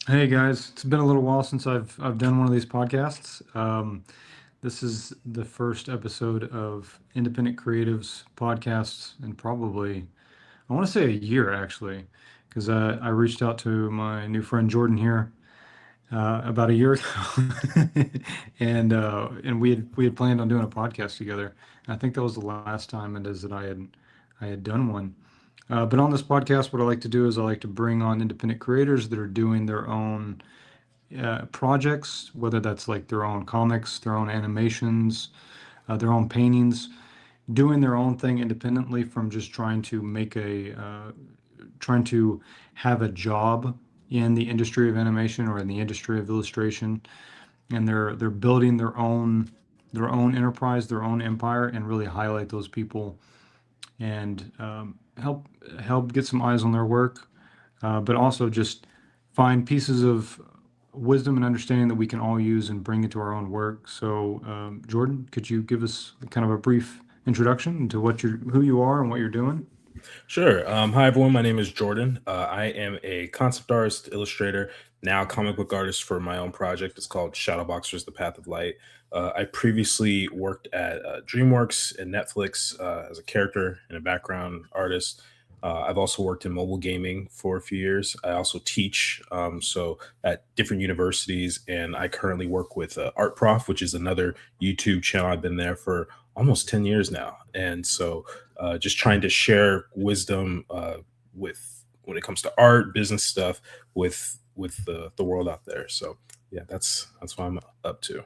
Hey guys, it's been a little while since I've done one of these podcasts. This is the first episode of Independent Creatives podcasts in probably I want to say a year actually, because I reached out to my new friend Jordan here about a year ago, and we had planned on doing a podcast together. And I think that was the last time it is that I had done one. But on this podcast, what I like to do is I like to bring on independent creators that are doing their own projects, whether that's like their own comics, their own animations, their own paintings, doing their own thing independently from just trying to have a job in the industry of animation or in the industry of illustration, and they're building their own enterprise, their own empire, and really highlight those people and help get some eyes on their work, but also just find pieces of wisdom and understanding that we can all use and bring into our own work. So, Jordan, could you give us kind of a brief introduction into who you are and what you're doing? Sure. Hi, everyone. My name is Jordan. I am a concept artist, illustrator, now comic book artist for my own project. It's called Shadowboxers: The Path of Light. I previously worked at DreamWorks and Netflix as a character and a background artist. I've also worked in mobile gaming for a few years. I also teach, so at different universities, and I currently work with Art Prof, which is another YouTube channel. I've been there for almost 10 years now. And so just trying to share wisdom with when it comes to art, business stuff with the world out there. So yeah, that's what I'm up to.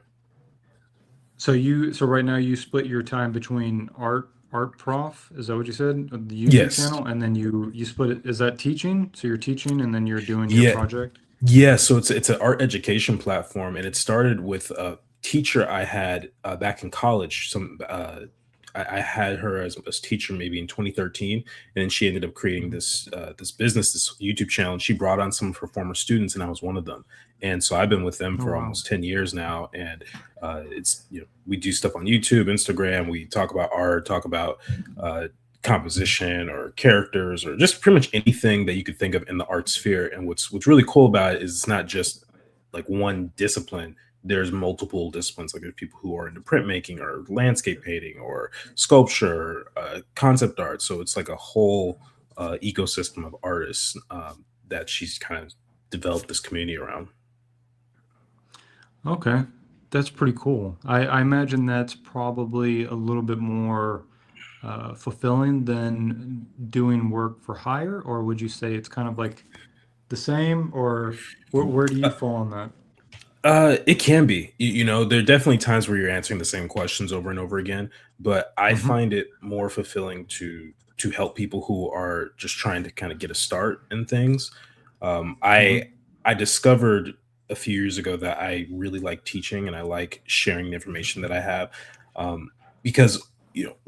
So right now you split your time between art prof, is that what you said? The YouTube Yes. channel, and then you split it. Is that teaching? So you're teaching and then you're doing your Yeah. project? Yeah. So it's an art education platform, and it started with a teacher I had back in college. I had her as teacher maybe in 2013, and then she ended up creating Mhm. this business, this YouTube channel, and she brought on some of her former students, and I was one of them. And so I've been with them Oh for wow. almost 10 years now, and it's we do stuff on YouTube, Instagram. We talk about art, talk about uh, composition or characters or just pretty much anything that you could think of in the art sphere. And what's really cool about it is it's not just like one discipline. There's multiple disciplines. Like there's people who are into printmaking or landscape painting or sculpture, concept art. So it's like a whole ecosystem of artists that she's kind of developed this community around. Okay, that's pretty cool. I imagine that's probably a little bit more fulfilling than doing work for hire, or would you say it's kind of like the same, or where do you fall on that? It can be. There are definitely times where you're answering the same questions over and over again, but I Hmm. find it more fulfilling to help people who are just trying to kind of get a start in things. Um, I Hmm. I discovered a few years ago that I really like teaching and I like sharing the information that I have, because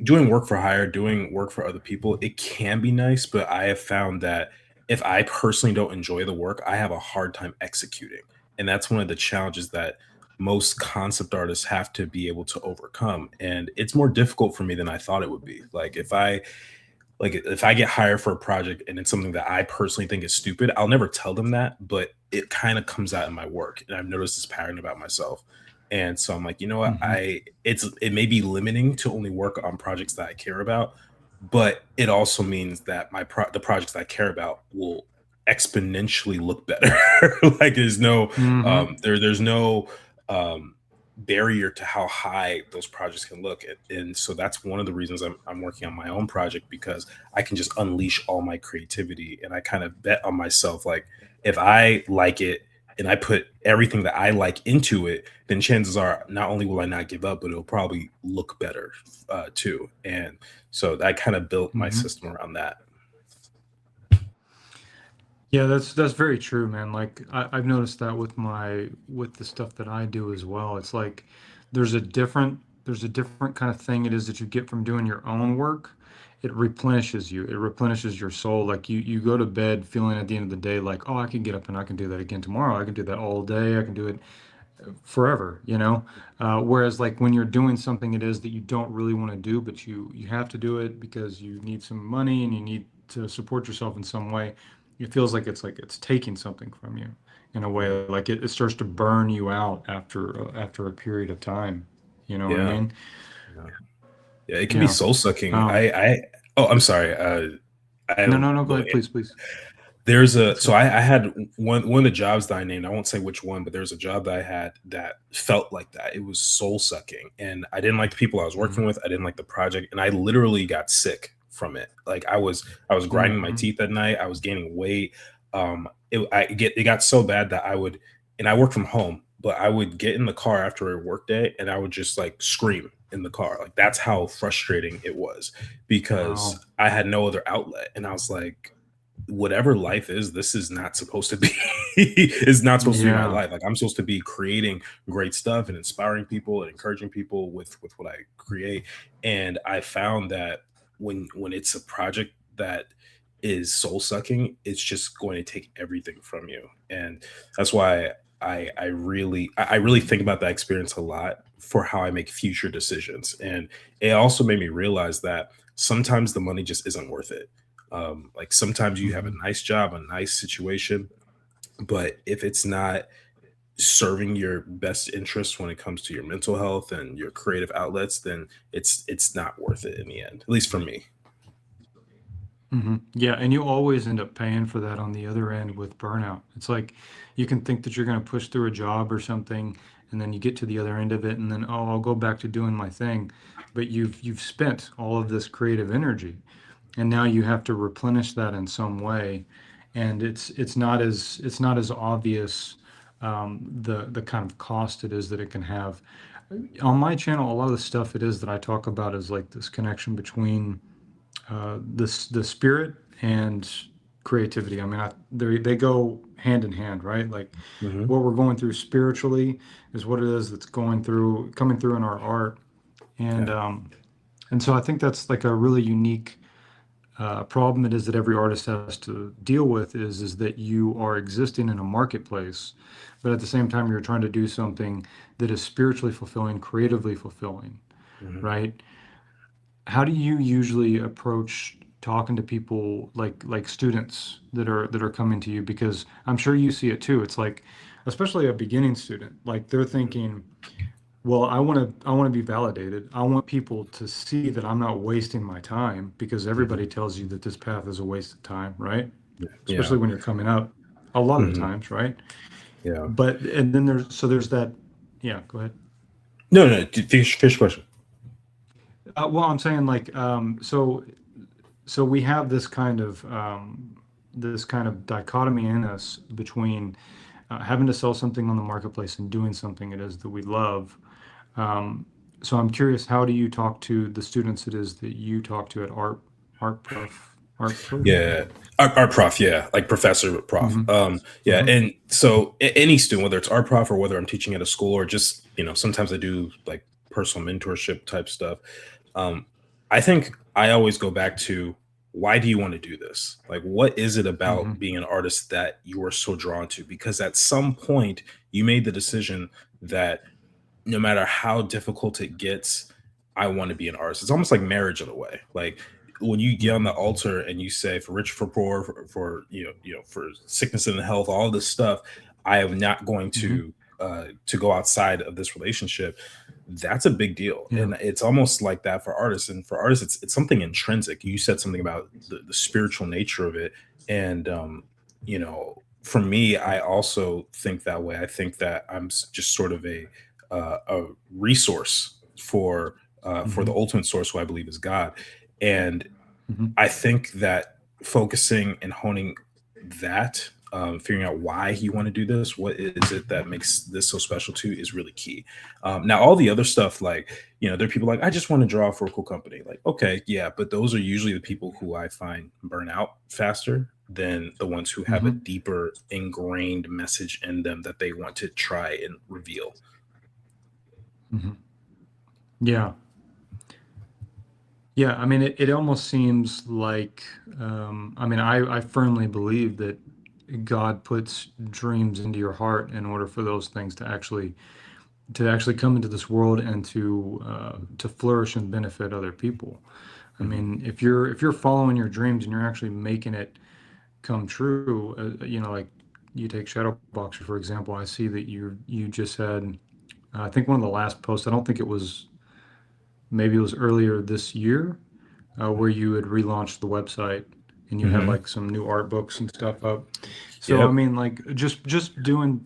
doing work for hire, doing work for other people, it can be nice, but I have found that if I personally don't enjoy the work, I have a hard time executing, and that's one of the challenges that most concept artists have to be able to overcome, and it's more difficult for me than I thought it would be. Like if I get hired for a project and it's something that I personally think is stupid, I'll never tell them that, but it kind of comes out in my work, and I've noticed this pattern about myself. And so I'm like, you know what, Hmm. it may be limiting to only work on projects that I care about, but it also means that the projects that I care about will exponentially look better. Like Hmm. there's no um barrier to how high those projects can look. And so that's one of the reasons I'm working on my own project, because I can just unleash all my creativity, and I kind of bet on myself, like if I like it and I put everything that I like into it, then chances are not only will I not give up, but it'll probably look better too. And so I kind of built my Hmm. system around that. Yeah, that's very true, man. Like I've noticed that with the stuff that I do as well. It's like there's a different kind of thing it is that you get from doing your own work. It replenishes you. It replenishes your soul. Like you go to bed feeling at the end of the day like, oh, I can get up and I can do that again tomorrow. I can do that all day. I can do it forever, you know? Whereas like when you're doing something it is that you don't really want to do, but you have to do it because you need some money and you need to support yourself in some way. it feels like it's taking something from you in a way, Mhm. like it starts to burn you out after a period of time. You know what I Yeah. mean? Yeah. Yeah, it can be Yeah. soul sucking. Um, Oh, I'm sorry. I no, no, no. Go well, ahead, please, please. there's a Let's so go. I had one of the jobs that I named. I won't say which one, but there's a job that I had that felt like that. It was soul sucking, and I didn't like the people I was Hmm. working with. I didn't like the project, and I literally got sick from it. Like I was grinding my Hmm. teeth at night. I was gaining weight. It got so bad that and I work from home, but I would get in the car after a work day, and I would just like scream in the car. Like that's how frustrating it was because Wow. I had no other outlet, and I was like, whatever life is, this is not supposed to be is not supposed to be my Yeah. life. Like I'm supposed to be creating great stuff and inspiring people and encouraging people with what I create. And I found that when it's a project that is soul sucking, it's just going to take everything from you. And that's why I really think about that experience a lot for how I make future decisions. And it also made me realize that sometimes the money just isn't worth it. Like sometimes you have a Hmm. nice job, a nice situation, but if it's not serving your best interest when it comes to your mental health and your creative outlets, then it's not worth it in the end, at least for me. Hmm. Yeah, and you always end up paying for that on the other end with burnout. It's like you can think that you're going to push through a job or something, and then you get to the other end of it, and then oh, I'll go back to doing my thing, but you've spent all of this creative energy, and now you have to replenish that in some way, and it's not as obvious, the kind of cost it is that it can have. On my channel, a lot of the stuff it is that I talk about is like this connection between the spirit and creativity. I mean, they go hand in hand, right? Like Hmm. what we're going through spiritually is what it is that's coming through in our art, and Yeah. um, and so I think that's like a really unique problem it is that every artist has to deal with is that you are existing in a marketplace, but at the same time you're trying to do something that is spiritually fulfilling, creatively fulfilling, Hmm. right? How do you usually approach talking to people like students that are coming to you? Because I'm sure you see it too. It's like, especially a beginning student, like they're thinking, well, I want to be validated. I want people to see that I'm not wasting my time because Hmm. everybody tells you that this path is a waste of time, right? Yeah. Especially when you're coming up, a lot of the Hmm. times, right? Yeah. But and then there's that, yeah, go ahead. No, no, fish question. Well, I'm saying like so we have this kind of dichotomy in us between having to sell something on the marketplace and doing something it is that we love. Um, so I'm curious, how do you talk to the students it is that you talk to at Art Prof? Yeah. Art prof, yeah, like professor but prof. Hmm. Yeah, Hmm. and so any student, whether it's art prof or whether I'm teaching at a school or just sometimes I do like personal mentorship type stuff. Um, I think I always go back to, why do you want to do this? Like, what is it about Hmm. being an artist that you are so drawn to? Because at some point you made the decision that no matter how difficult it gets, I want to be an artist. It's almost like marriage in a way. Like when you get on the Hmm. altar and you say, for rich, for poor, for for sickness and health, all this stuff, I am not going Hmm. to go outside of this relationship. That's a big deal, Yeah. and it's almost like that for artists. And for artists, it's something intrinsic. You said something about the spiritual nature of it, and for me, I also think that way. I think that I'm just sort of a resource for the Hmm. ultimate source, who I believe is God. And Hmm. I think that focusing and honing that, figuring out why you want to do this, what is it that makes this so special to you, is really key. Now, all the other stuff, like, there are people like, I just want to draw for a cool company. Like, okay, yeah, but those are usually the people who I find burn out faster than the ones who have a Hmm. deeper ingrained message in them that they want to try and reveal. Hmm. Yeah. Yeah, I mean, it almost seems like, I mean, I firmly believe that God puts dreams into your heart in order for those things to actually come into this world and to flourish and benefit other people. I Mhm. mean, if you're following your dreams and you're actually making it come true. Like you take Shadow Boxer for example. I see that you just had, I think one of the last posts. I don't think it was. Maybe it was earlier this year, where you had relaunched the website and you had Hmm. like some new art books and stuff up. So I Yep. mean, like just doing,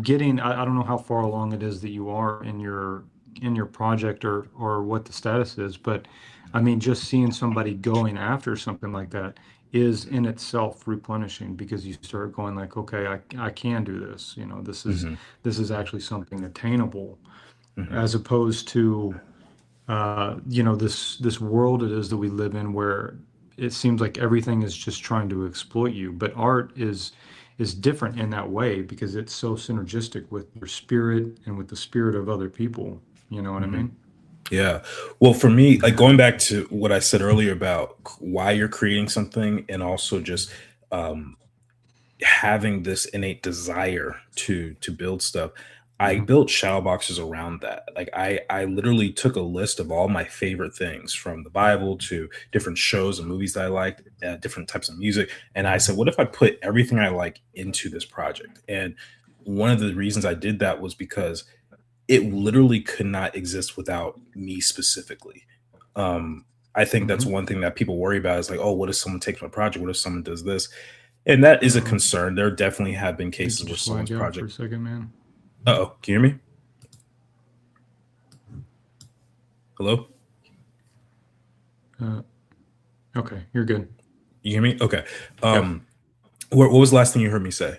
getting. I don't know how far along it is that you are in your project or what the status is, but I mean, just seeing somebody going after something like that is in itself replenishing because you start going like, okay, I can do this. Hmm. This is actually something attainable Hmm. as opposed to this world it is that we live in where it seems like everything is just trying to exploit you. But art is different in that way because it's so synergistic with your spirit and with the spirit of other people. You know what I Hmm. mean? Yeah. Well, for me, like going back to what I said earlier about why you're creating something, and also just um, having this innate desire to build stuff. I Hmm. built shadow boxes around that. Like I literally took a list of all my favorite things from the Bible to different shows and movies that I liked, different types of music, and I said, what if I put everything I like into this project? And one of the reasons I did that was because it literally could not exist without me specifically. Um, I think that's Hmm. one thing that people worry about is like, oh, what if someone takes my project? What if someone does this? And that is a Uh-oh. concern. There definitely have been I think cases you where just someone's lagged out for project. a second, man. Oh, can you hear me? Hello? uh, okay, you're good. You hear me? Okay. Yeah. Um, what was the last thing you heard me say?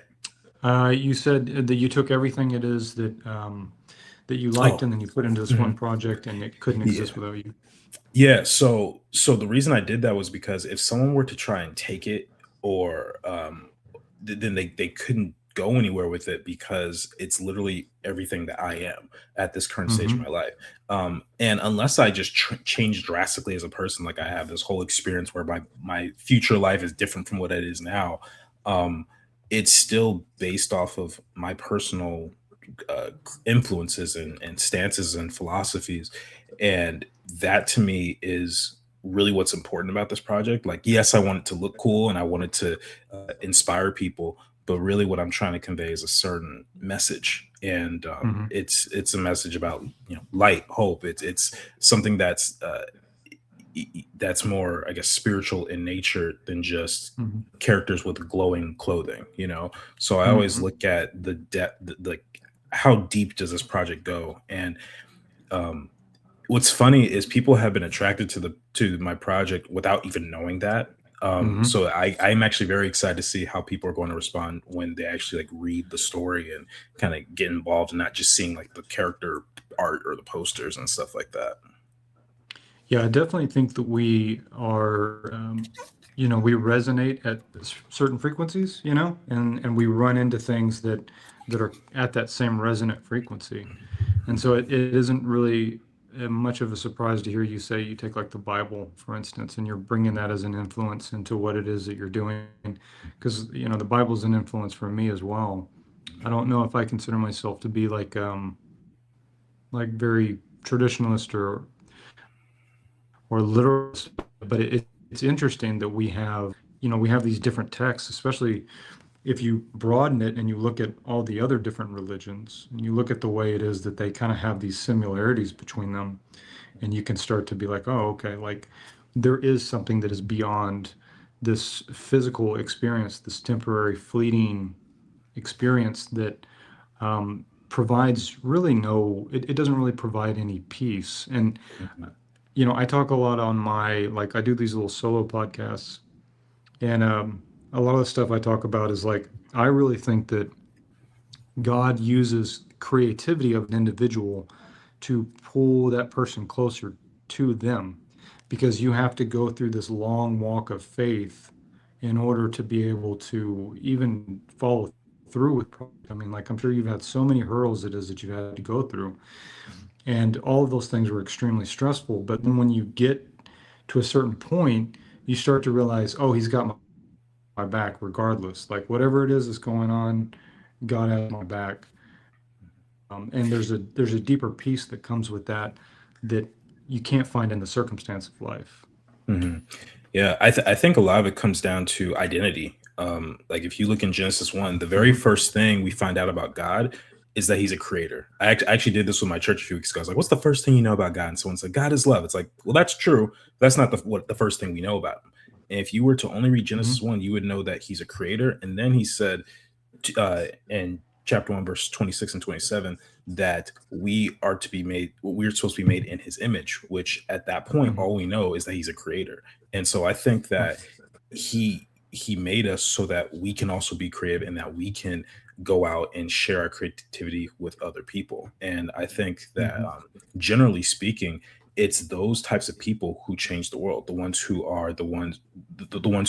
You said that you took everything it is that you liked Oh, and then you put into this one mhm. project and it couldn't Yeah. exist without you. Yeah, so the reason I did that was because if someone were to try and take it, or then they couldn't go anywhere with it because it's literally everything that I am at this current stage of Hmm. my life. And unless I just change drastically as a person, like I have this whole experience where my future life is different from what it is now, um, it's still based off of my personal influences and stances and philosophies. And that to me is really what's important about this project. Like, yes, I want it to look cool and I want it to inspire people, but really what I'm trying to convey is a certain message. And Hmm. it's a message about, light, hope. It's something that's more, I guess, spiritual in nature than just Hmm. characters with glowing clothing. So I always Hmm. look at the depth, like how deep does this project go? And um what's funny is people have been attracted to my project without even knowing that. Hmm. So I'm actually very excited to see how people are going to respond when they actually like read the story and kind of get involved, and not just seeing like the character art or the posters and stuff like that. Yeah, I definitely think that we are, we resonate at certain frequencies, and we run into things that are at that same resonant frequency. And so it isn't really much of a surprise to hear you say you take like the Bible, for instance, and you're bringing that as an influence into what it is that you're doing. Because, the Bible's an influence for me as well. I don't know if I consider myself to be like very traditionalist or literalist, but it's interesting that we have these different texts, especially if you broaden it and you look at all the other different religions and you look at the way it is that they kind of have these similarities between them, and you can start to be like, oh, okay, like there is something that is beyond this physical experience, this temporary, fleeting experience that provides really it doesn't really provide any peace. And, Mhm. I talk a lot on like, I do these little solo podcasts, and a lot of the stuff I talk about is like, I really think that God uses creativity of an individual to pull that person closer to them because you have to go through this long walk of faith in order to be able to even follow through with project. I mean, like, I'm sure you've had so many hurdles it is that you've had to go through, and all of those things were extremely stressful. But then when you get to a certain point, you start to realize, oh, he's got my back regardless. Like, whatever it is that's going on, God has my back. And there's a deeper peace that comes with that you can't find in the circumstance of life. Mhm. Yeah, I think a lot of it comes down to identity. Like if you look in Genesis 1, the very first thing we find out about God is that he's a creator. I actually did this with my church a few weeks ago. I was like, what's the first thing you know about God? And someone said, God is love. It's like, well, that's true. That's not the first thing we know about him. And if you were to only read Hmm. Genesis 1, you would know that he's a creator. And then he said in chapter 1, verse 26 and 27, that we are to be made, we're supposed to be made in his image, which at that point, Hmm. all we know is that he's a creator. And so I think that he made us so that we can also be creative and that we can go out and share our creativity with other people. And I think that Hmm. generally speaking, it's those types of people who change the world, the ones who are the ones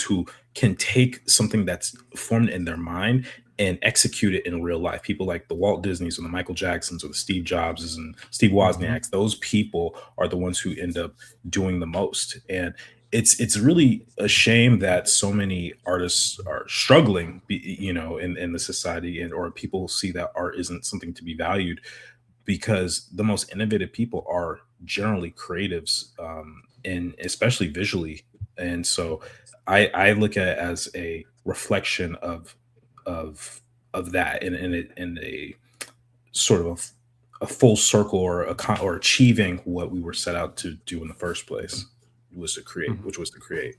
who can take something that's formed in their mind and execute it in real life. People like the Walt Disneys or the Michael Jacksons or the Steve Jobses and Steve Hmm. Wozniaks. Those people are the ones who end up doing the most. And it's really a shame that so many artists are struggling, in the society, and or people see that art isn't something to be valued, because the most innovative people are generally creatives, and especially visually. And so I look at it as a reflection of of that, in a sort of a full circle, or achieving what we were set out to do in the first place, was to create, Hmm. which was to create.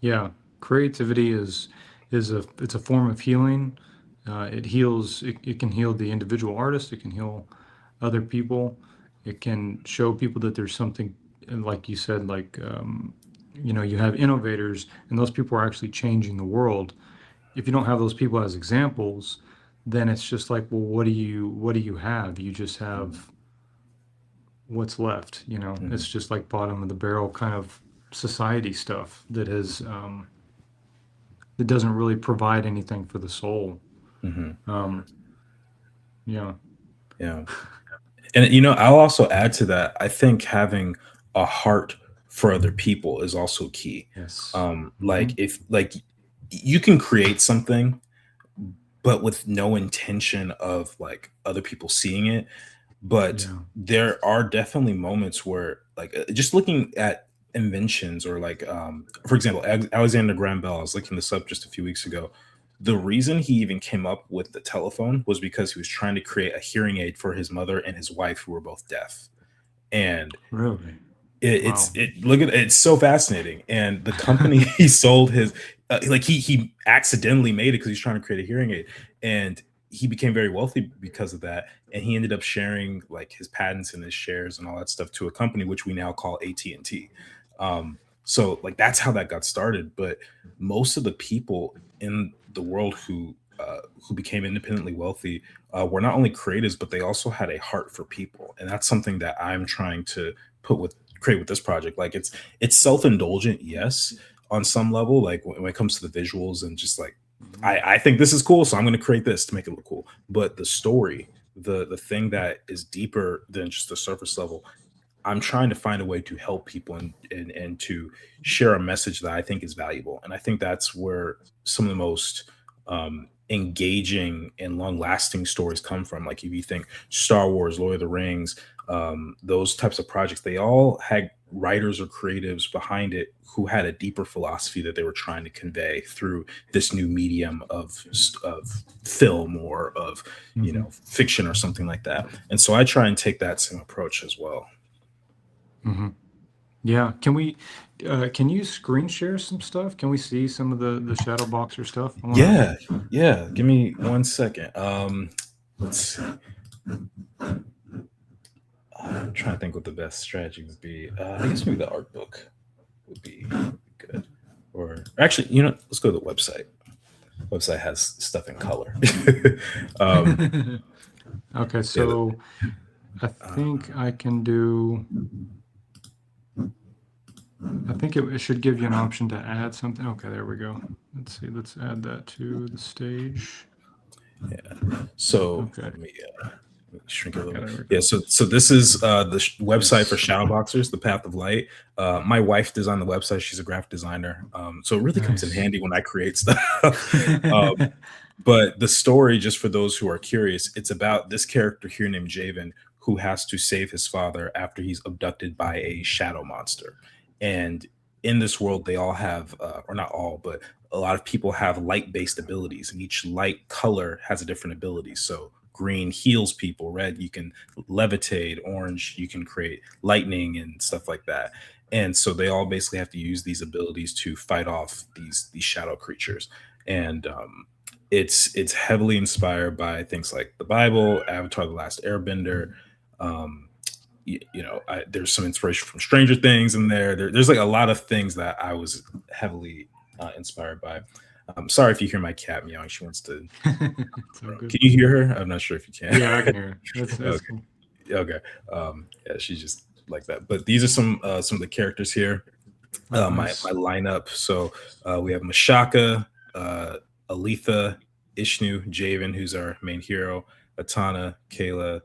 Yeah, creativity is a it's a form of healing. It heals. It can heal the individual artist. It can heal other people. It can show people that there's something, and like you said, like you have innovators, and those people are actually changing the world. If you don't have those people as examples, then it's just like, well, what do you have? You just have what's left. Mhm, It's just like bottom of the barrel kind of society stuff that doesn't really provide anything for the soul. mhm. Um, yeah. Yeah. And I'll also add to that. I think having a heart for other people is also key. Yes. Like Hmm. if like you can create something, but with no intention of like other people seeing it. But Yeah. there are definitely moments where, like, just looking at inventions, or like, for example, Alexander Graham Bell. I was looking this up just a few weeks ago. The reason he even came up with the telephone was because he was trying to create a hearing aid for his mother and his wife, who were both deaf. And Really. Wow. look at it's so fascinating. And the company he sold his, like, he accidentally made it because he's trying to create a hearing aid, and he became very wealthy because of that. And he ended up sharing like his patents and his shares and all that stuff to a company which we now call AT&T. So like that's how that got started. But most of the people in the world who became independently wealthy were not only creatives, but they also had a heart for people. And that's something that I'm trying to put with create with this project. Like it's self-indulgent, yes, on some level, like when it comes to the visuals, and just like Hmm. I think this is cool, so I'm going to create this to make it look cool. But the story, the thing that is deeper than just the surface level, I'm trying to find a way to help people, and to share a message that I think is valuable. And I think that's where some of the most engaging and long lasting stories come from. Like if you think Star Wars, Lord of the Rings, those types of projects, they all had writers or creatives behind it who had a deeper philosophy that they were trying to convey through this new medium of film, or of Hmm. fiction, or something like that. And so I try and take that same approach as well. Hmm. Yeah. Can you screen share some stuff? Can we see some of the shadow boxer stuff? I want Yeah, yeah. Give me 1 second. Let's see. I'm trying to think what the best strategy would be. I guess maybe the art book would be good. Or actually, let's go to the website. Website has stuff in color. um, to. Okay. yeah, So I think I can do. I think it should give you an option to add something. Okay, there we go. Let's see. Let's add that to the stage. so Okay. let me shrink it a little Yeah, bit. there we Yeah, go. so this is the website for Yes. Shadowboxers, the Path of Light. My wife designed the website. She's a graphic designer, so it really comes in Nice. handy when I create stuff. But the story, just for those who are curious, it's about this character here named Javen, who has to save his father after he's abducted by a shadow monster. And in this world, they all have, or not all, but a lot of people have light based abilities, and each light color has a different ability. So green heals people, red you can levitate, orange you can create lightning and stuff like that. And so they all basically have to use these abilities to fight off these shadow creatures. And it's heavily inspired by things like the Bible, Avatar: The Last Airbender. Um, there's some inspiration from Stranger Things in there. There's like a lot of things that I was heavily inspired by. Sorry if you hear my cat meowing. She wants to. It's all Can good. you hear her? I'm not sure if you can. Yeah, I can hear it. That's Okay. cool. Okay. Yeah, she's just like that. But these are some of the characters here. Oh, My nice. lineup. So we have Mashaka, Aletha, Ishnu, Javen, who's our main hero, Atana, Kayla,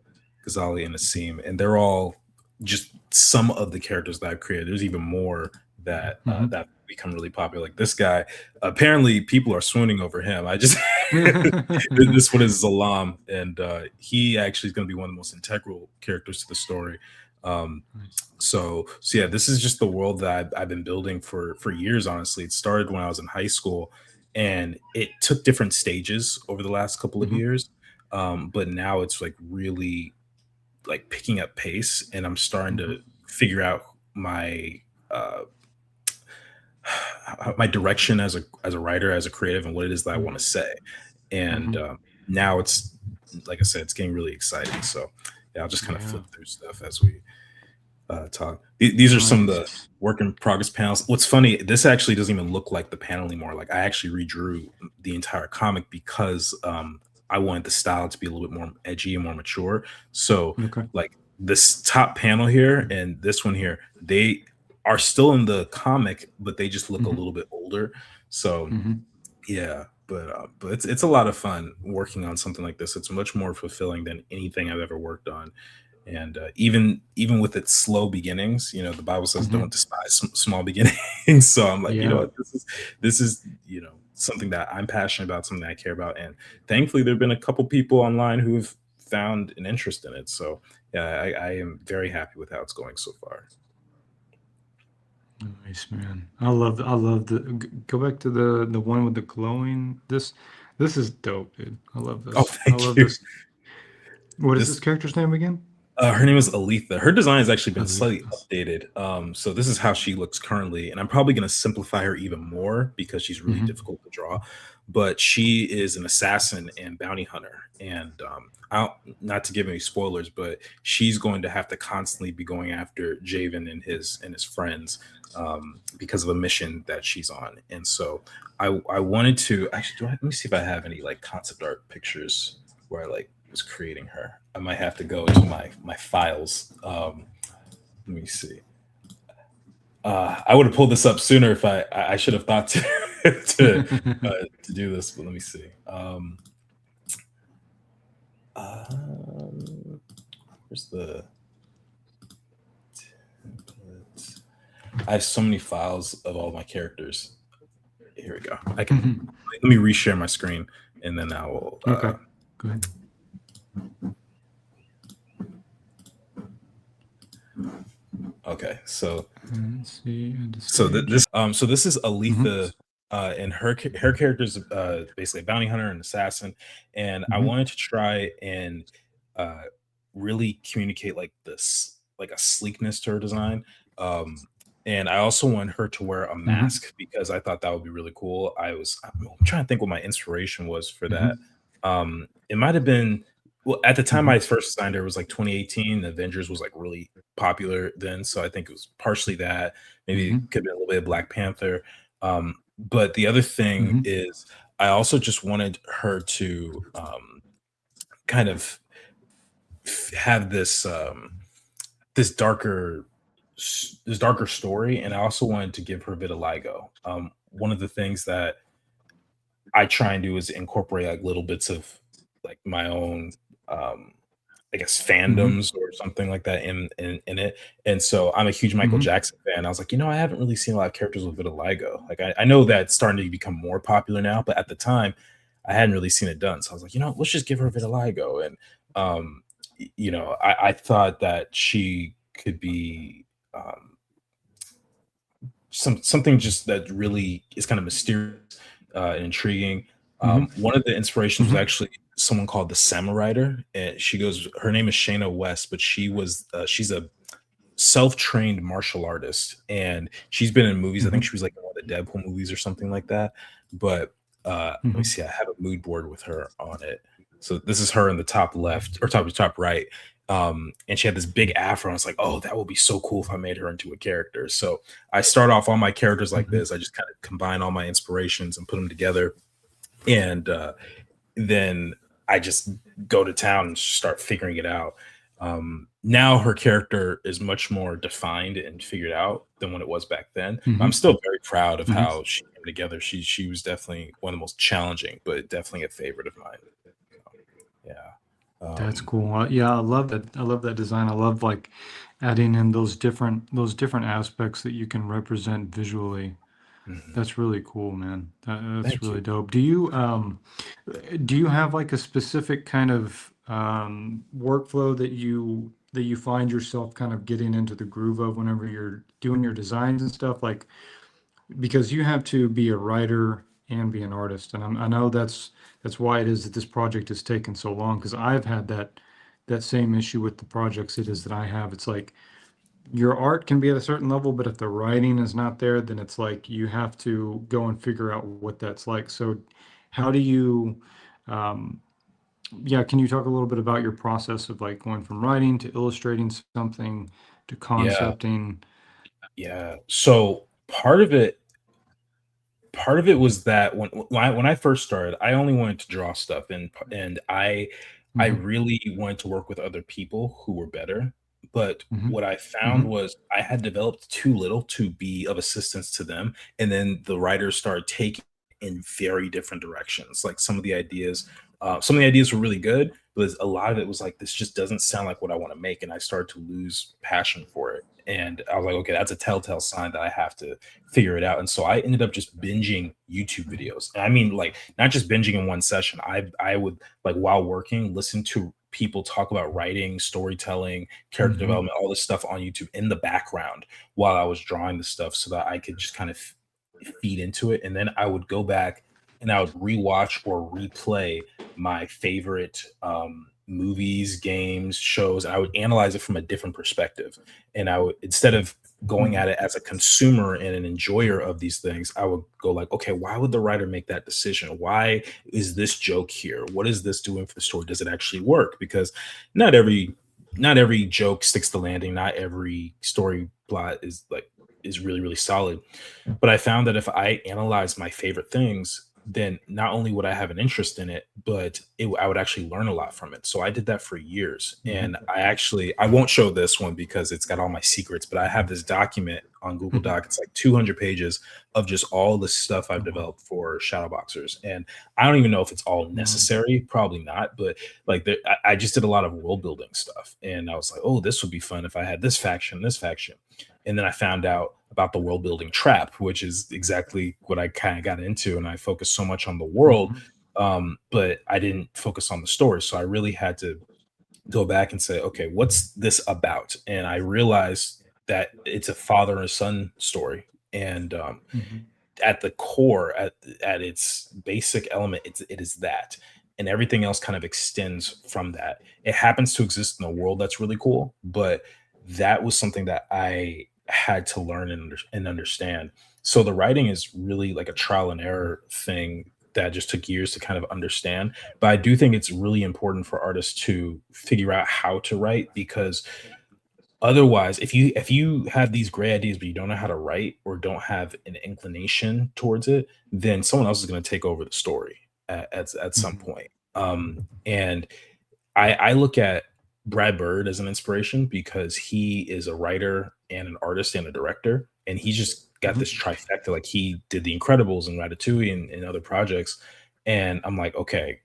Ghazali, and Asim, and they're all just some of the characters that I've created. There's even more that Hmm. that become really popular. Like this guy, apparently people are swooning over him. I just this one is Zalam, and he actually is going to be one of the most integral characters to the story. Um, Nice. so yeah, this is just the world that I've been building for years. Honestly, it started when I was in high school, and it took different stages over the last couple of Hmm. years. But now it's like really like picking up pace, and I'm starting Hmm. to figure out my uh, my direction as a writer, as a creative, and what it is that I want to say. And Hmm. now it's like I said, it's getting really exciting. So yeah, I'll just kind of Yeah. flip through stuff as we talk. These are some of the Nice. work in progress panels. What's funny, this actually doesn't even look like the panel anymore. Like I actually redrew the entire comic because I wanted the style to be a little bit more edgy and more mature. So Okay. like this top panel here and this one here, they are still in the comic, but they just look a Hmm. little bit older. So Hmm. yeah, but it's a lot of fun working on something like this. It's much more fulfilling than anything I've ever worked on. And even with its slow beginnings, the Bible says Hmm. don't despise small beginnings. So I'm like, you know Yeah. what, this is something that I'm passionate about, something that I care about, and thankfully there have been a couple people online who have found an interest in it. So yeah, I am very happy with how it's going so far. Nice, man. I love go back to the one with the glowing. This is dope, dude. I love Oh, this. I thank love you. this. What is this This character's name again? Her name is Aletha. Her design has actually been slightly Alethis. updated. So this is how she looks currently, and I'm probably going to simplify her even more because she's really Hmm. difficult to draw. But she is an assassin and bounty hunter, and I don't, not to give any spoilers, but she's going to have to constantly be going after Javen and his friends because of a mission that she's on. And so I wanted to actually let me see if I have any like concept art pictures where I like was creating her. I might have to go into my files. Let me see. I would have pulled this up sooner if I should have thought to to do this. But let me see. Um, where's the template? I have so many files of all my characters. Here we go. I can let me reshare my screen and then I will. Okay. Go ahead. Okay, so Let's see. End of So stage. this is Hmm. Aletha, and her character is basically a bounty hunter and assassin, and I Hmm. wanted to try and uh, really communicate like this, like a sleekness to her design. Um, and I also want her to wear a Hmm. mask because I thought that would be really cool. I'm trying to think what my inspiration was for that. Hmm. It might have been well at the time I Hmm. first signed her it was like 2018. Avengers was like really popular then, so I think it was partially that. Maybe it Hmm. could be a little bit of Black Panther. But the other thing Hmm. is, I also just wanted her to kind of have this darker this darker story, and I also wanted to give her vitiligo. One of the things that I try and do is incorporate like little bits of like my own um I guess Hmm. fandoms or something like that in it. And so I'm a huge Michael Hmm. Jackson fan. I was like, I haven't really seen a lot of characters with vitiligo. Like I know that it's starting to become more popular now, but at the time I hadn't really seen it done. So I was like, let's just give her vitiligo. And I thought that she could be something just that really is kind of mysterious and intriguing. Hmm. One of the inspirations was Hmm. actually someone called the Samurai Writer, and she goes. Her name is Shayna West, but she's a self-trained martial artist, and she's been in movies. I think Hmm. she was like in one of the Deadpool movies or something like that. But let me Hmm. see. I have a mood board with her on it. So this is her in the top left or top right. And she had this big afro. And I was like, oh, that would be so cool if I made her into a character. So I start off all my characters like Hmm. this. I just kind of combine all my inspirations and put them together. And then I just go to town and start figuring it out. Now her character is much more defined and figured out than when it was back then. But I'm Hmm. still very proud of Hmm. how she came together. She was definitely one of the most challenging, but definitely a favorite of mine. So, yeah. That's Um, cool. Yeah, I love that. I love that design. I love like adding in those different aspects that you can represent visually. mhm. That's really cool, man. That's Thank really you. dope. Do you have like a specific kind of workflow that you find yourself kind of getting into the groove of whenever you're doing your designs and stuff? Like, because you have to be a writer and be an artist, and I know that's why it is that this project has taken so long. Because I've had that same issue with the projects it is that I have. It's like your art can be at a certain level, but if the writing is not there, then it's like you have to go and figure out what that's like. So, how do you, um, yeah, can you talk a little bit about your process of like going from writing to illustrating something to Yeah, concepting? yeah. So part of it was that when I first started, I only wanted to draw stuff, and I Hmm. really wanted to work with other people who were better. But Hmm. what I found Hmm. was I had developed too little to be of assistance to them, and then the writers started taking in very different directions. Like some of the ideas were really good, but a lot of it was like this just doesn't sound like what I want to make, and I started to lose passion for it. And I was like, okay, that's a telltale sign that I have to figure it out. And so I ended up just binging YouTube videos. And I mean, like not just binging in one session. I would like while working, listen to people talk about writing, storytelling, character Hmm. development, all this stuff on YouTube in the background while I was drawing the stuff so that I could just kind of feed into it. And then I would go back and I would rewatch or replay my favorite movies, games, shows, and I would analyze it from a different perspective. And I would, instead of going Hmm. at it as a consumer and an enjoyer of these things, I would go like, okay, why would the writer make that decision? Why is this joke here? What is this doing for the story? Does it actually work? Because not every not every joke sticks the landing. Not every story plot is really really solid. But I found that if I analyze my favorite things, then not only would I have an interest in it, but I would actually learn a lot from it. So I did that for years. Hmm. And I won't show this one because it's got all my secrets, but I have this document on Google Hmm. Doc. It's like 200 pages of just all the stuff I've Oh, wow. developed for Shadowboxers. And I don't even know if it's all Wow. necessary, probably not, but like I just did a lot of world building stuff. And I was like, oh, this would be fun if I had this faction, this faction. And then I found out about the world building trap, which is exactly what I kind of got into. And I focused so much on the world, Hmm. but I didn't focus on the story. So I really had to go back and say, okay, what's this about? And I realized that it's a father and a son story. And Hmm. at the core, at its basic element, it is that, and everything else kind of extends from that. It happens to exist in a world that's really cool, but that was something that I had to learn and understand. So the writing is really like a trial and error thing that just took years to kind of understand. But I do think it's really important for artists to figure out how to write, because otherwise, if you have these great ideas, but you don't know how to write or don't have an inclination towards it, then someone else is going to take over the story at some Hmm. point. And I look at Brad Bird as an inspiration because he is a writer and an artist and a director, and he's just got this Hmm. trifecta. Like he did The Incredibles and Ratatouille and other projects, and I'm like, okay,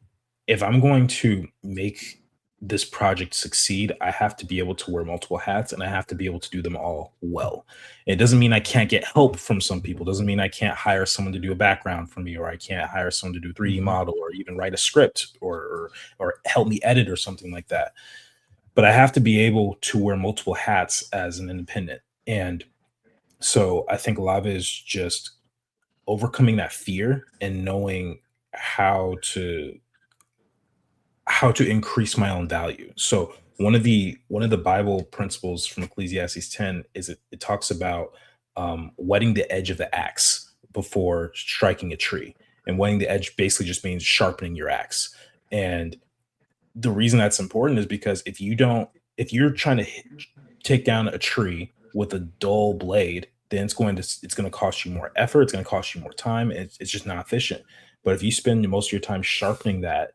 if I'm going to make this project succeed, I have to be able to wear multiple hats and I have to be able to do them all well. It doesn't mean I can't get help from some people. It doesn't mean I can't hire someone to do a background for me, or I can't hire someone to do a 3D Hmm. model or even write a script or help me edit or something like that. But I have to be able to wear multiple hats as an independent. And so I think a lot of it is just overcoming that fear and knowing how to how to increase my own value. So one of the Bible principles from Ecclesiastes 10 is it talks about whetting the edge of the axe before striking a tree. And whetting the edge basically just means sharpening your axe. And the reason that's important is because if you're trying to take down a tree with a dull blade, then it's going to cost you more effort, it's going to cost you more time, and it's just not efficient. But if you spend most of your time sharpening that,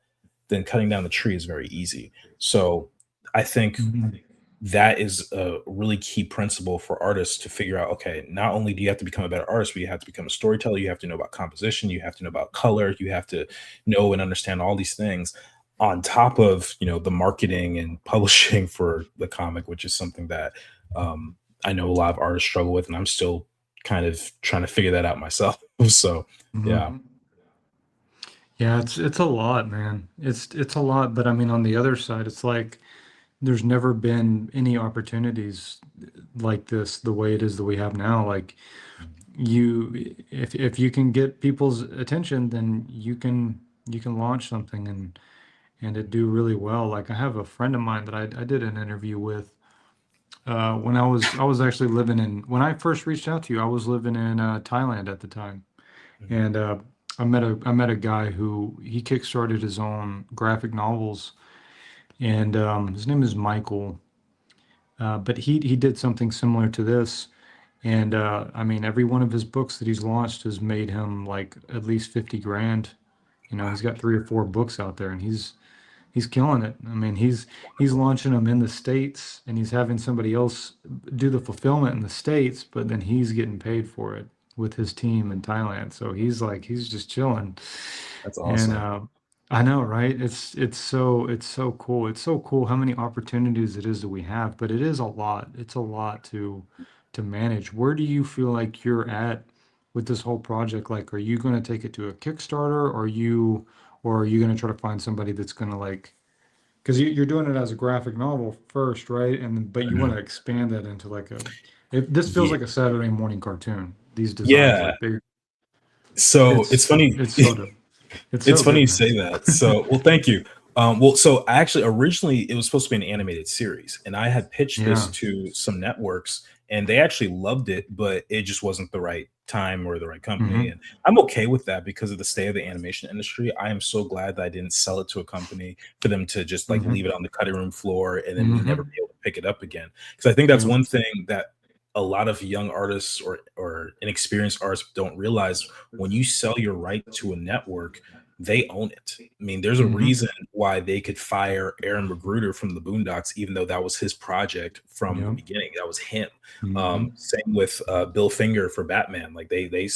then cutting down the tree is very easy. So I think Mhm. that is a really key principle for artists to figure out. Okay, not only do you have to become a better artist, but you have to become a storyteller, you have to know about composition, you have to know about color, you have to know and understand all these things on top of the marketing and publishing for the comic, which is something that um, I know a lot of artists struggle with, and I'm still kind of trying to figure that out myself. So yeah. Mhm. Yeah, it's a lot, man. It's a lot, but I mean, on the other side, it's like there's never been any opportunities like this the way it is that we have now. Like if you can get people's attention, then you can launch something and it do really well. Like I have a friend of mine that I did an interview with when I was actually living in when I first reached out to you, I was living in Thailand at the time. Mhm. And I met a guy who he kickstarted his own graphic novels, and his name is Michael. But he did something similar to this, and I mean, every one of his books that he's launched has made him like at least 50 grand. He's got 3 or 4 books out there, and he's killing it. I mean, he's launching them in the States, and he's having somebody else do the fulfillment in the States, but then he's getting paid for it with his team in Thailand. So he's just chilling. That's And awesome. I know, right? It's so cool. It's so cool how many opportunities it is that we have, but it is a lot. It's a lot to manage. Where do you feel like you're at with this whole project? Like, are you going to take it to a Kickstarter, or are you going to try to find somebody that's going to like, because you're doing it as a graphic novel first, right? But you want Mhm. to expand that into like this feels Yeah. like a Saturday morning cartoon. These designs, Yeah. like they, So it's it's funny. it's so good. It's It's so funny good, you man. say that. So, well, thank you. Well, so actually, originally it was supposed to be an animated series, and I had pitched this Yeah. to some networks, and they actually loved it, but it just wasn't the right time or the right company. Hmm. And I'm okay with that because of the state of the animation industry. I am so glad that I didn't sell it to a company for them to just like leave Hmm. it on the cutting room floor and then me never Hmm. be able to pick it up again. Because I think that's Yeah. one thing that a lot of young artists or inexperienced artists don't realize. When you sell your right to a network, they own it. I mean, there's a Hmm. reason why they could fire Aaron Magruder from the Boondocks, even though that was his project from the Yeah. beginning. That was him. Hmm. Same with Bill Finger for Batman. Like they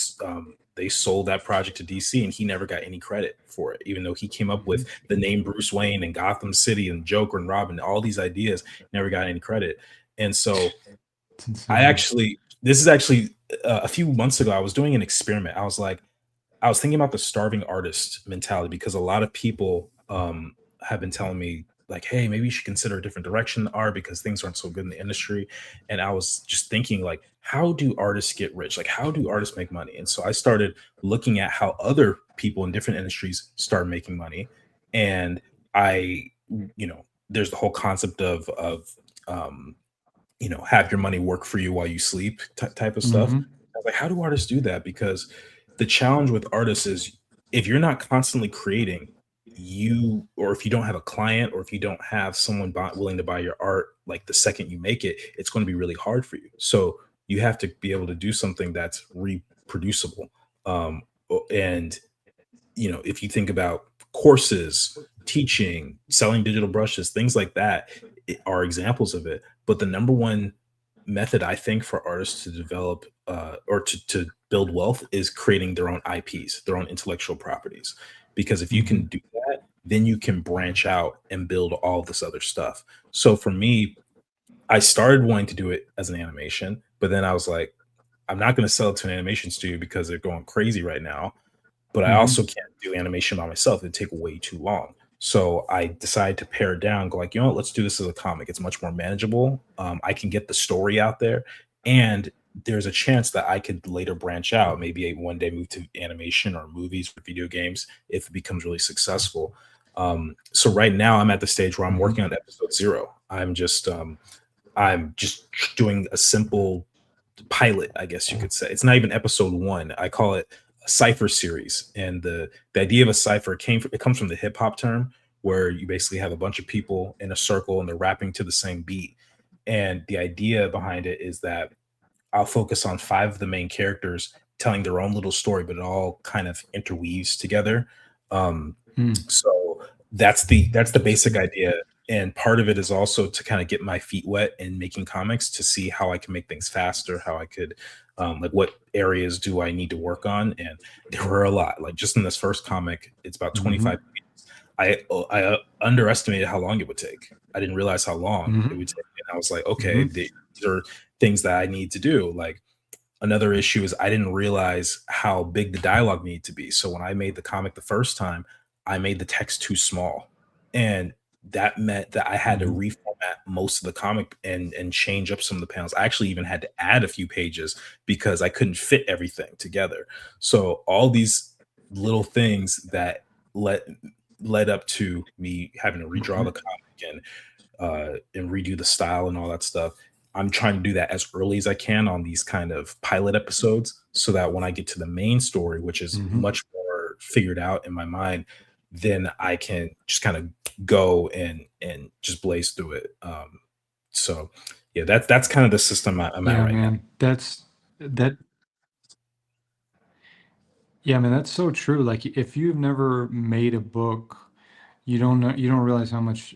sold that project to DC, and he never got any credit for it, even though he came up Hmm. with the name Bruce Wayne and Gotham City and Joker and Robin, all these ideas, never got any credit. And so It's I insane. actually, this is actually a few months ago, I was doing an experiment. I was thinking about the starving artist mentality because a lot of people have been telling me like, "Hey, maybe you should consider a different direction in art because things aren't so good in the industry." And I was just thinking like, how do artists get rich? Like, how do artists make money? And so I started looking at how other people in different industries start making money, and I, there's the whole concept of um, have your money work for you while you sleep type of stuff. Hmm. I was like, how do artists do that? Because the challenge with artists is if you're not constantly creating, or if you don't have a client, or if you don't have someone willing to buy your art, like the second you make it, it's going to be really hard for you. So you have to be able to do something that's reproducible. And if you think about courses, teaching, selling digital brushes, things like that are examples of it. But the number one method I think for artists to develop or to build wealth is creating their own IPs, their own intellectual properties. Because if you can Hmm. do that, then you can branch out and build all this other stuff. So for me, I started wanting to do it as an animation, but then I was like, I'm not going to sell it to an animation studio because they're going crazy right now, but I also Hmm. can't do animation by myself. It'd take way too long. So I decided to pare it down, go like, let's do this as a comic. It's much more manageable. I can get the story out there, and there's a chance that I could later branch out, maybe one day move to animation or movies or video games if it becomes really successful. So right now I'm at the stage where I'm Hmm. working on episode zero. I'm just doing a simple pilot, I guess you could say. It's not even episode one. I call it a cipher series. And the idea of a cipher it comes from the hip hop term, where you basically have a bunch of people in a circle and they're rapping to the same beat. And the idea behind it is that I'll focus on five of the main characters telling their own little story, but it all kind of interweaves together. Um, Mm. so that's the basic idea, and part of it is also to kind of get my feet wet in making comics to see how I can make things faster, how I could like what areas do I need to work on, and there were a lot. Like just in this first comic, it's about Hmm. 25 pages. I underestimated how long it would take. I didn't realize how long it Hmm. would take, and I was like, okay, Hmm. these are things that I need to do. Like another issue is I didn't realize how big the dialogue needed to be. So when I made the comic the first time, I made the text too small. And that meant that I had to Hmm. reformat most of the comic and change up some of the panels. I actually even had to add a few pages because I couldn't fit everything together. So all these little things that led led up to me having to redraw the Hmm. comic and redo the style and all that stuff. I'm trying to do that as early as I can on these kind of pilot episodes so that when I get to the main story, which is Hmm. much more figured out in my mind, then I can just kind of go and just blaze through it. So yeah, that's kind of the system I'm at Yeah, right now. man. That. Yeah, man. That's so true. Like, if you've never made a book, you don't know, you don't realize how much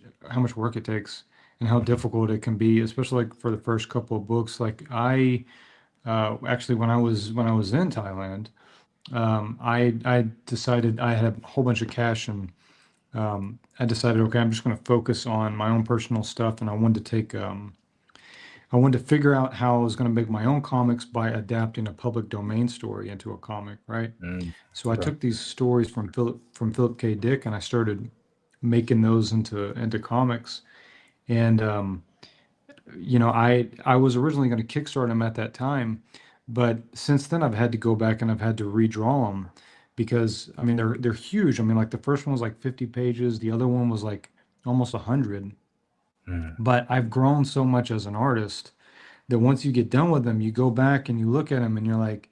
work it takes and how Mhm, difficult it can be, especially like for the first couple of books. Like I actually when I was in Thailand, I decided I had a whole bunch of cash and I decided, okay, I'm just going to focus on my own personal stuff, and I wanted to figure out how I was going to make my own comics by adapting a public domain story into a comic, right? mm, So I okay. took these stories from Philip K. Dick, and I started making those into comics. And I was originally going to kickstart them at that time, but since then I've had to go back and I've had to redraw them because I mean they're huge. I mean, like the first one was like 50 pages, the other one was like almost 100. Mm, But I've grown so much as an artist that once you get done with them, you go back and you look at them and you're like,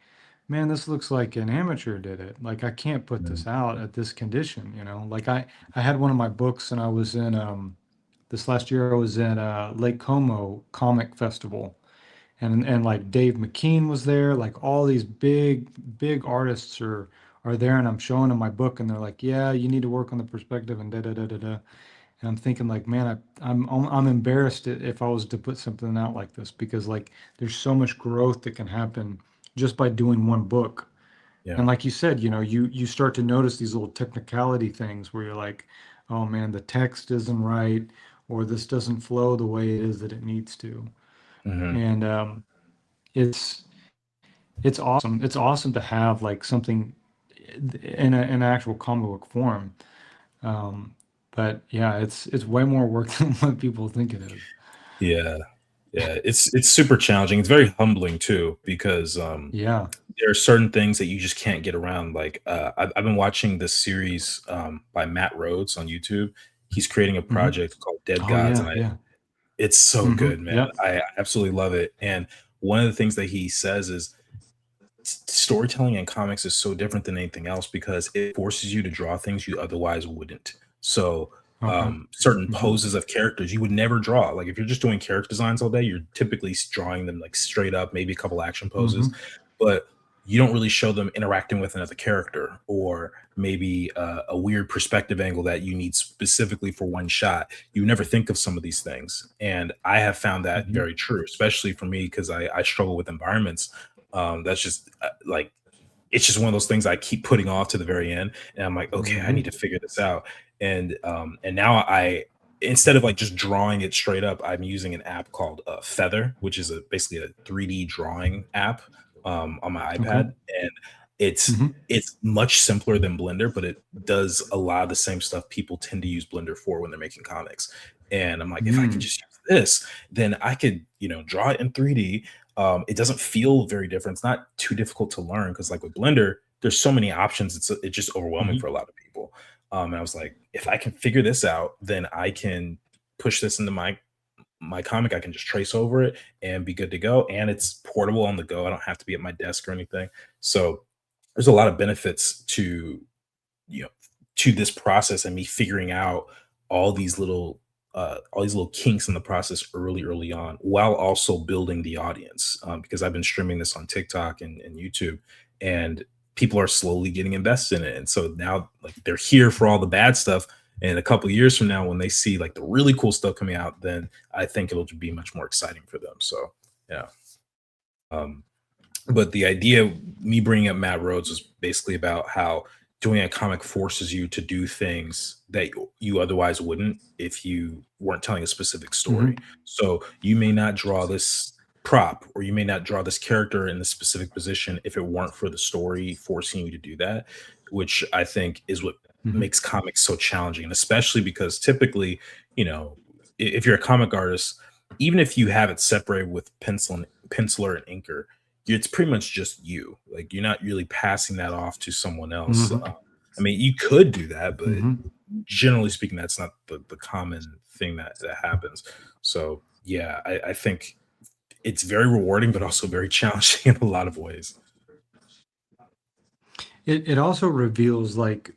man, this looks like an amateur did it. Like I can't put mm, this out at this condition, you know. Like I had one of my books and I was in this last year I was in Lake Como Comic Festival, and like Dave McKean was there, like all these big artists are there, and I'm showing them my book and they're like, yeah, you need to work on the perspective and da da da da da. And I'm thinking like, man, I'm embarrassed if I was to put something out like this because like there's so much growth that can happen just by doing one book. yeah. And like you said, you start to notice these little technicality things where you're like, oh man, the text isn't right, or this doesn't flow the way it is that it needs to. Hmm. And it's it's awesome. It's awesome to have like something in an actual comic book form. Um, but yeah, it's way more work than what people think it is. Yeah. Yeah. It's super challenging. It's very humbling too, because Yeah. there are certain things that you just can't get around. Like I've been watching this series by Matt Rhodes on YouTube. He's creating a Hmm. project called Dead Oh Gods, yeah, and yeah. it's so Hmm. good, man. Yeah. I absolutely love it. And one of the things that he says is storytelling in comics is so different than anything else because it forces you to draw things you otherwise wouldn't. So, Okay. certain Hmm. poses of characters you would never draw. Like if you're just doing character designs all day, you're typically drawing them like straight up, maybe a couple action poses, Hmm. but you don't really show them interacting with another character or maybe a weird perspective angle that you need specifically for one shot. You never think of some of these things, and I have found that Hmm. very true, especially for me because I struggle with environments. That's just like it's just one of those things I keep putting off to the very end, and I'm like, okay, I need Hmm. to figure this out. And now I instead of like just drawing it straight up, I'm using an app called Feather, which is basically a 3D drawing app on my Okay. iPad, and it's Hmm. it's much simpler than Blender, but it does a lot of the same stuff people tend to use Blender for when they're making comics. And I'm like, if I can Mm. just use this, then I could, draw it in 3D. It doesn't feel very different. It's not too difficult to learn because, like with Blender, there's so many options. It's just overwhelming Hmm. for a lot of people. And I was like, if I can figure this out, then I can push this into my comic. I can just trace over it and be good to go. And it's portable on the go. I don't have to be at my desk or anything. So there's a lot of benefits to, you know, to this process and me figuring out all these little all these little kinks in the process early on, while also building the audience, because I've been streaming this on TikTok and YouTube, and people are slowly getting invested in it. And so now, like, they're here for all the bad stuff, and a couple years from now when they see like the really cool stuff coming out, then I think it'll be much more exciting for them. So yeah. um but the idea, me bringing up Matt Rhodes, was basically about how doing a comic forces you to do things that you otherwise wouldn't if you weren't telling a specific story. Hmm. So you may not draw this prop, or you may not draw this character in this specific position if it weren't for the story forcing you to do that, which I think is what Hmm. makes comics so challenging. And especially because typically, you know, if you're a comic artist, even if you have it separated with penciler and inker, it's pretty much just you. Like, you're not really passing that off to someone else. Hmm. I mean, you could do that, but Hmm. generally speaking, that's not the common thing that happens. So yeah, I think it's very rewarding, but also very challenging in a lot of ways. It also reveals like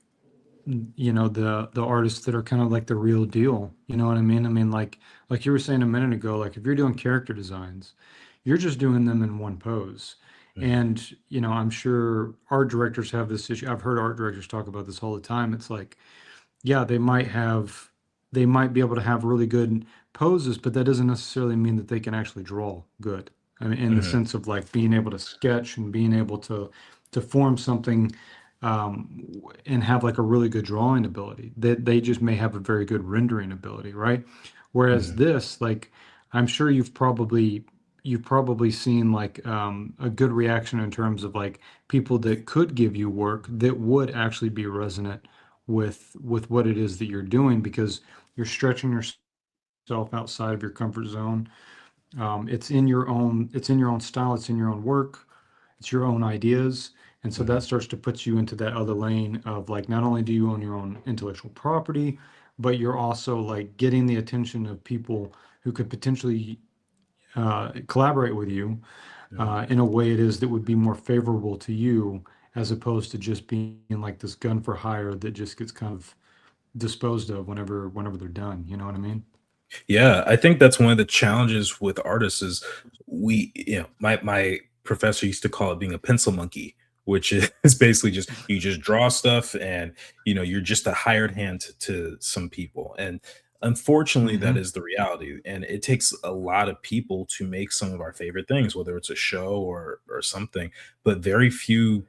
the artists that are kind of like the real deal. You know what I mean? I mean, like you were saying a minute ago, like if you're doing character designs, you're just doing them in one pose. Mhm, And I'm sure art directors have this issue. I've heard art directors talk about this all the time. It's like, yeah, they might be able to have really good poses, but that doesn't necessarily mean that they can actually draw good. I mean, in the mhm, sense of like being able to sketch and being able to form something, and have like a really good drawing ability. That they just may have a very good rendering ability, right? Whereas mhm, this, like, I'm sure you've probably seen like a good reaction in terms of like people that could give you work that would actually be resonant with what it is that you're doing, because you're stretching yourself outside of your comfort zone. It's in your own style, it's in your own work, it's your own ideas. And so that mhm. starts to put you into that other lane of like, not only do you own your own intellectual property, but you're also like getting the attention of people who could potentially collaborate with you Mhm. in a way it is that would be more favorable to you, as opposed to just being like this gun for hire that just gets kind of disposed of whenever they're done. You know what I mean? Yeah, I think that's one of the challenges with artists is my professor used to call it being a pencil monkey, which is basically just you just draw stuff, and you're just a hired hand to some people. And unfortunately, that Hmm. is the reality. And it takes a lot of people to make some of our favorite things, whether it's a show or something, but very few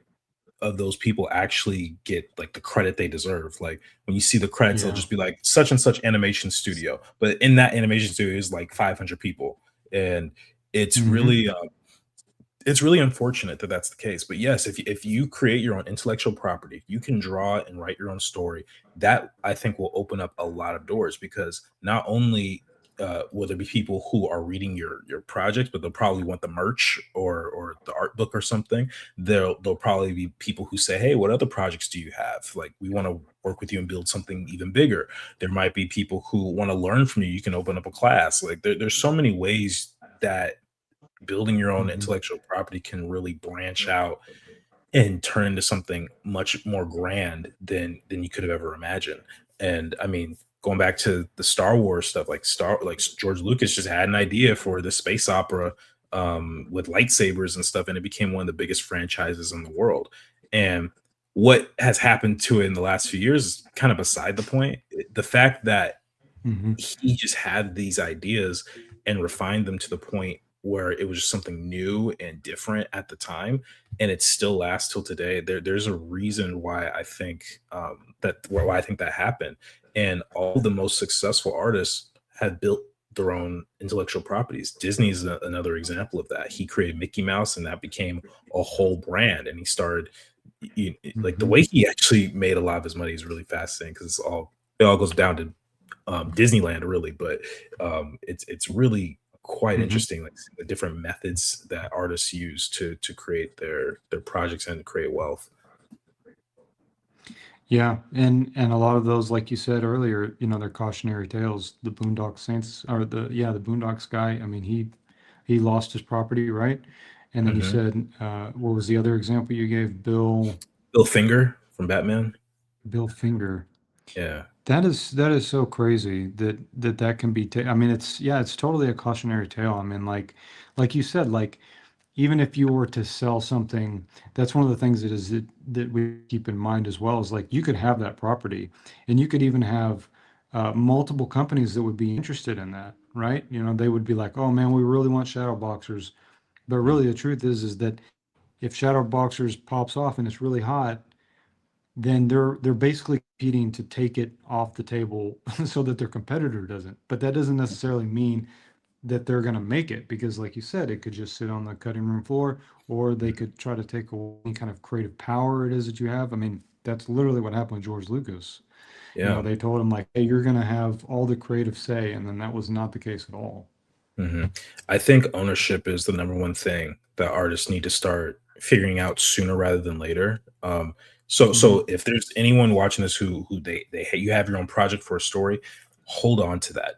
of those people actually get like the credit they deserve. Like, when you see the credits, they'll Yeah. just be like such and such animation studio, but in that animation studio is like 500 people, and it's Hmm. really it's really unfortunate that that's the case. But yes, if you create your own intellectual property, you can draw and write your own story. That, I think, will open up a lot of doors, because not only will there be people who are reading your project, but they'll probably want the merch or the art book or something. There'll probably be people who say, "Hey, what other projects do you have? Like, we want to work with you and build something even bigger." There might be people who want to learn from you. You can open up a class. Like, there's so many ways that building your own Hmm. intellectual property can really branch out and turn into something much more grand than you could have ever imagined. And I mean, going back to the Star Wars stuff, like George Lucas just had an idea for the space opera, with lightsabers and stuff, and it became one of the biggest franchises in the world. And what has happened to it in the last few years is kind of beside the point. The fact that Hmm. he just had these ideas and refined them to the point where it was just something new and different at the time, and it still lasts till today. There's a reason why I think why I think that happened. And all the most successful artists have built their own intellectual properties. Disney's another example of that. He created Mickey Mouse, and that became a whole brand. And he started, like, the Hmm. way he actually made a lot of his money is really fascinating, because it all goes down to Disneyland, really. But it's really quite Hmm. interesting, like the different methods that artists use to create their projects and to create wealth. Yeah, and a lot of those, like you said earlier, they're cautionary tales. The Boondock Saints, or the Boondocks guy. I mean, he lost his property, right? And then you Hmm. said, what was the other example you gave? Bill Finger from Batman. Bill Finger. Yeah. That is so crazy that can be. I mean, it's totally a cautionary tale. I mean, like you said, like even if you were to sell something, that's one of the things that we keep in mind as well is like you could have that property, and you could even have multiple companies that would be interested in that, right? They would be like, oh man, we really want shadow boxers, but Mm. really the truth is that if shadow boxers pops off and it's really hot, then they're basically competing to take it off the table so that their competitor doesn't. But that doesn't necessarily mean that they're going to make it because, like you said, it could just sit on the cutting room floor, or they could try to take away any kind of creative power it is that you have. I mean, that's literally what happened with George Lucas. Yeah. They told him like, "Hey, you're going to have all the creative say," and then that was not the case at all. Hmm. I think ownership is the number one thing that artists need to start figuring out sooner rather than later. So Hmm. if there's anyone watching this who you have your own project for a story, hold on to that,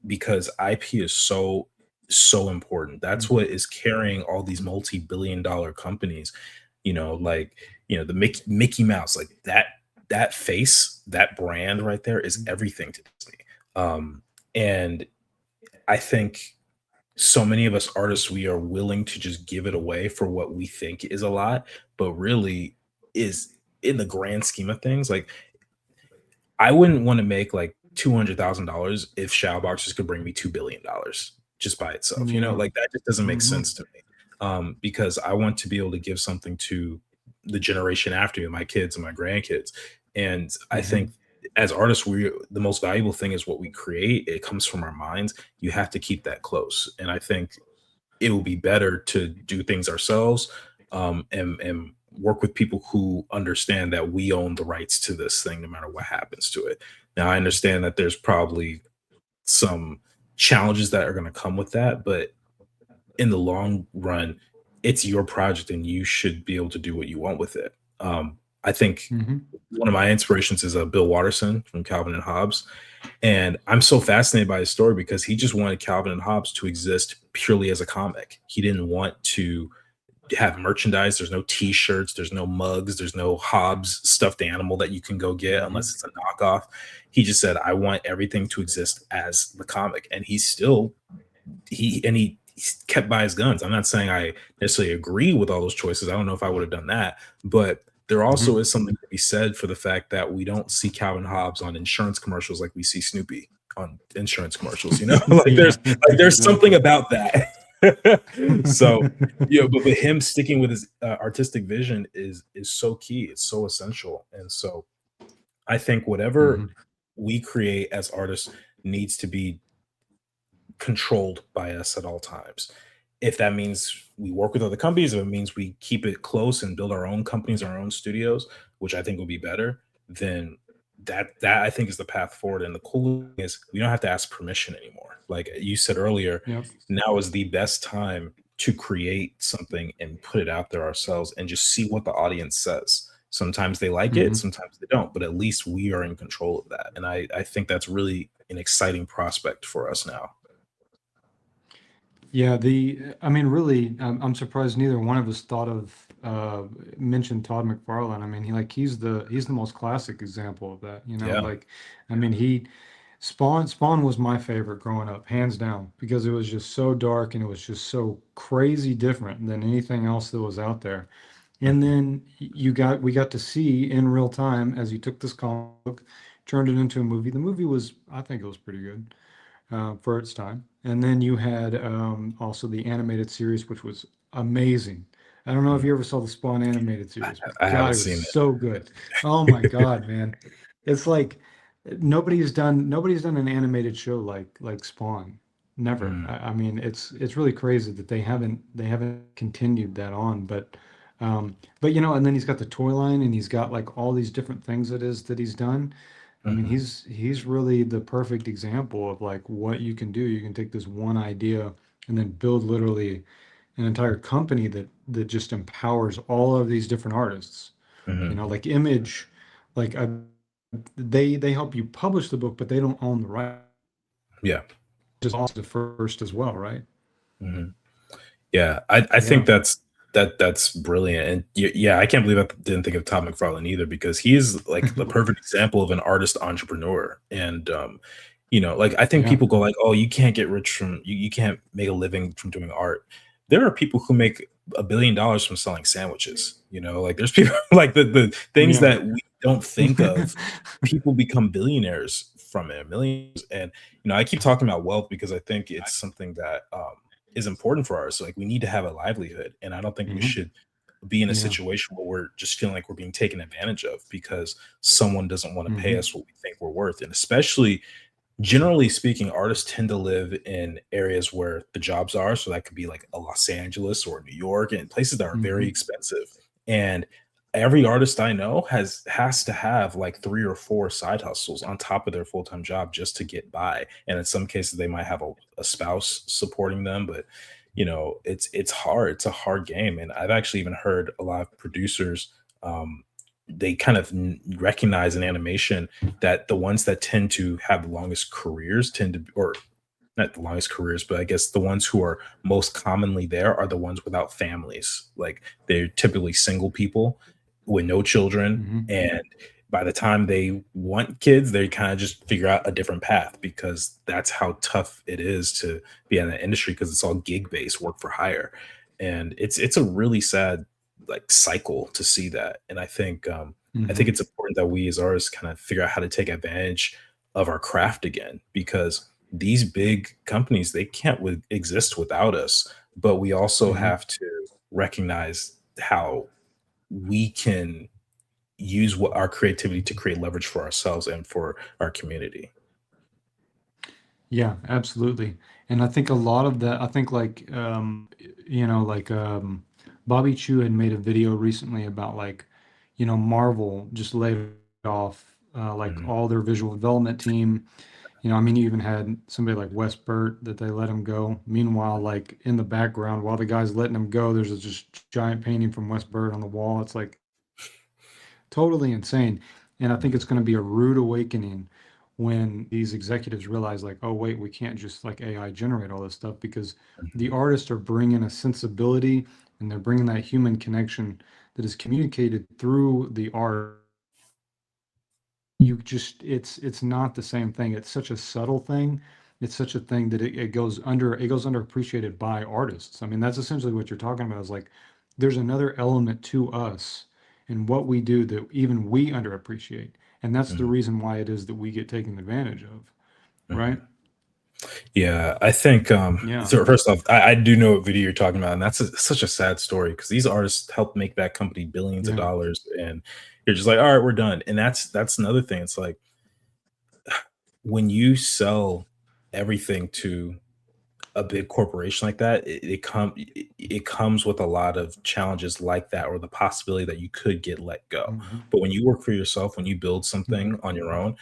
because IP is so important. That's Hmm. what is carrying all these multi-billion-dollar companies. Like the Mickey Mouse, like that face, that brand right there is everything to Disney. And I think so many of us artists, we are willing to just give it away for what we think is a lot, but really is, in the grand scheme of things, like I wouldn't want to make like $200,000 if Shadowboxers could bring me $2 billion just by itself. Yeah. Like that just doesn't make Hmm. sense to me. Because I want to be able to give something to the generation after me, my kids and my grandkids. And I think Hmm. as artists, the most valuable thing is what we create. It comes from our minds. You have to keep that close. And I think it will be better to do things ourselves, and work with people who understand that we own the rights to this thing no matter what happens to it. Now I understand that there's probably some challenges that are going to come with that, but in the long run, it's your project and you should be able to do what you want with it. I think Hmm. one of my inspirations is Bill Watterson from Calvin and Hobbes, and I'm so fascinated by his story because he just wanted Calvin and Hobbes to exist purely as a comic. He didn't want to have merchandise. There's no T-shirts, there's no mugs, there's no Hobbes stuffed animal that you can go get unless Hmm. it's a knockoff. He just said, "I want everything to exist as the comic," and he's still he's kept by his guns. I'm not saying I necessarily agree with all those choices. I don't know if I would have done that, but there also Hmm. is something to be said for the fact that we don't see Calvin Hobbes on insurance commercials like we see Snoopy on insurance commercials. Like Yeah, there's something exactly. about that. So but him sticking with his artistic vision is so key. It's so essential, and so I think whatever Hmm. we create as artists needs to be controlled by us at all times. If that means we work with other companies, if it means we keep it close and build our own companies, our own studios, which I think will be better, then that I think is the path forward. And the cool thing is we don't have to ask permission anymore. Like you said earlier, Yep. now is the best time to create something and put it out there ourselves and just see what the audience says. Sometimes they like it, Hmm. sometimes they don't, but at least we are in control of that. And I think that's really an exciting prospect for us now. Yeah, I mean, really, I'm surprised neither one of us thought of mentioned Todd McFarlane. I mean, he's the most classic example of that, Yeah. like, I mean, Spawn was my favorite growing up, hands down, because it was just so dark and it was just so crazy different than anything else that was out there. And Mhm. then we got to see in real time as you took this comic book, turned it into a movie. The movie was, I think it was pretty good for its time. And then you had also the animated series, which was amazing. I don't know if Mm. you ever saw the Spawn animated series, but I God, haven't it was seen so good. Oh my it. God, man. It's like nobody's done an animated show like Spawn. Never. Mm, I mean, it's really crazy that they haven't continued that on, but and then he's got the toy line and he's got like all these different things it is that he's done. I mean, mhm, he's really the perfect example of like what you can do. You can take this one idea and then build literally an entire company that just empowers all of these different artists. You Hmm. know, like Image, like they help you publish the book, but they don't own the right. Yeah. Just also the first as well, right? Hmm. Yeah, I think Yeah. that's brilliant, and yeah, I can't believe I didn't think of Todd McFarlane either because he is like the perfect example of an artist entrepreneur. And like I think Yeah. people go like, "Oh, you can't get rich from you can't make a living from doing art." There are people who make $1 billion from selling sandwiches. Like there's people like the things Yeah. that we don't think of. People become billionaires from it, millions, and I keep talking about wealth because I think it's something that is important for us. So, like we need to have a livelihood, and I don't think we Mhm. should be in a Yeah. situation where we're just feeling like we're being taken advantage of because someone doesn't want to pay Mhm. us what we think we're worth. And especially, generally speaking, artists tend to live in areas where the jobs are. So that could be like a Los Angeles or New York and places that are very Mhm. expensive. And every artist I know has to have like 3 or 4 side hustles on top of their full-time job just to get by. And in some cases they might have a spouse supporting them, but it's hard. It's a hard game. And I've actually even heard a lot of producers they kind of recognize in animation that the ones that tend to have the longest careers tend to, or not the longest careers, but I guess the ones who are most commonly there are the ones without families. Like they're typically single people with no children. Mhm. And by the time they want kids, they kind of just figure out a different path because that's how tough it is to be in that industry because it's all gig based work for hire. And it's a really sad like cycle to see that. And I think Mhm. it's important that we as artists kind of figure out how to take advantage of our craft again because these big companies they can't exist without us, but we also Mhm. have to recognize how we can use what our creativity to create leverage for ourselves and for our community. Yeah, absolutely. And I think a lot of that, I think like, like Bobby Chu had made a video recently about like, Marvel just laid off like Mhm. all their visual development team. I mean, you even had somebody like Wes Burt that they let him go. Meanwhile, like in the background, while the guy's letting him go, there's a just giant painting from Wes Burt on the wall. It's like totally insane. And I think it's going to be a rude awakening when these executives realize, like, oh, wait, we can't just like AI generate all this stuff because the artists are bringing a sensibility and they're bringing that human connection that is communicated through the art. You just it's not the same thing. It's such a subtle thing. It's such a thing that it goes underappreciated by artists. I mean, that's essentially what you're talking about is like there's another element to us and what we do that even we underappreciate. And that's the Mhm. reason why it is that we get taken advantage of, right? Mhm. Yeah, I think Yeah. so first off, I do know what video you're talking about, and that's such a sad story because these artists helped make that company billions of Yeah. dollars, and you're just like, all right, we're done. And that's another thing. It's like when you sell everything to a big corporation like that, it comes with a lot of challenges like that, or the possibility that you could get let go. Hmm. But when you work for yourself, when you build Hmm. something on your own,